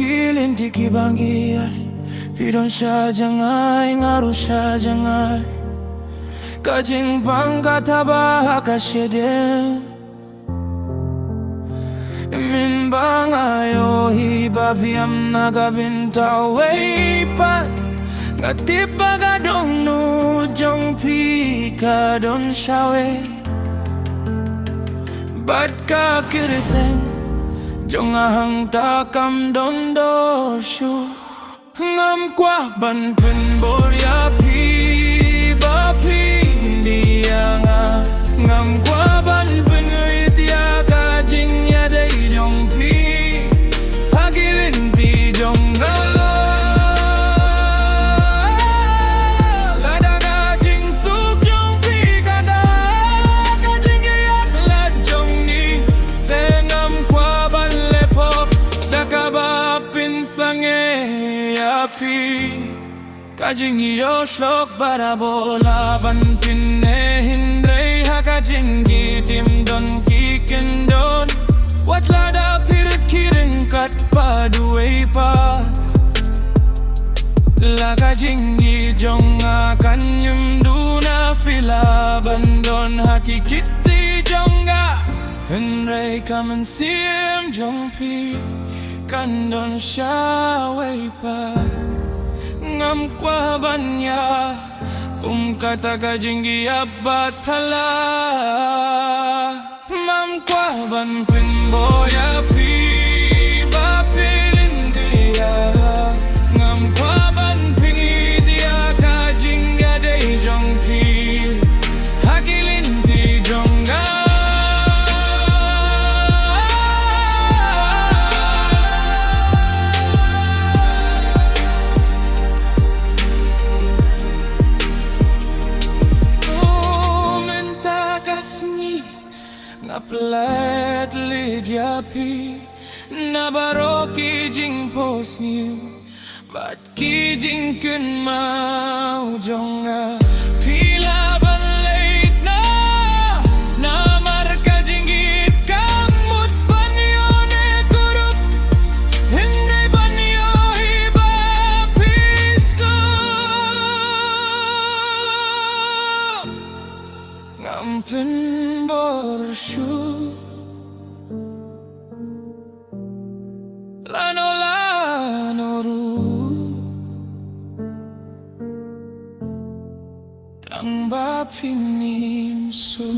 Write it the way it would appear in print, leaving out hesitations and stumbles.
lynti kibangia pidon siya jangai ngaru siya jangai kajing bangka tabah kasyede min bangayo hibabiam nagabinta weipat ngatiba gadong nu jong pi kadon shawe bat ka kiriteng jong ahang takam dondo shu ngam kwa ban pen boya pi ba pi dia ngam kwa ban pen itia ka jing ya dei jong pi hagilin ti jong kajing iyo shlok barabola bantin ne hindrei hakajing gitim don kikendon watlada pir kiring kat paduwei pa la kajing gi jonga kanyum duna fila bandon hakikiti jonga hindrei kamen sim jongpi kandon shawei pa ngam kwa banya kum kata kajingi abatala mam kwa ban pin boya pi ba pilin dia ngam kwa ban pin dia kajingi dei jong pi hakilin ti jonga Ngaplet lidya pi na Baroh ki jing pos niu bat ki jing kun mau jonga pila balait na marka jingit kamut banyo ne kurup hindi banyo iba piso ngampin borshu lano ru tang ba pinim su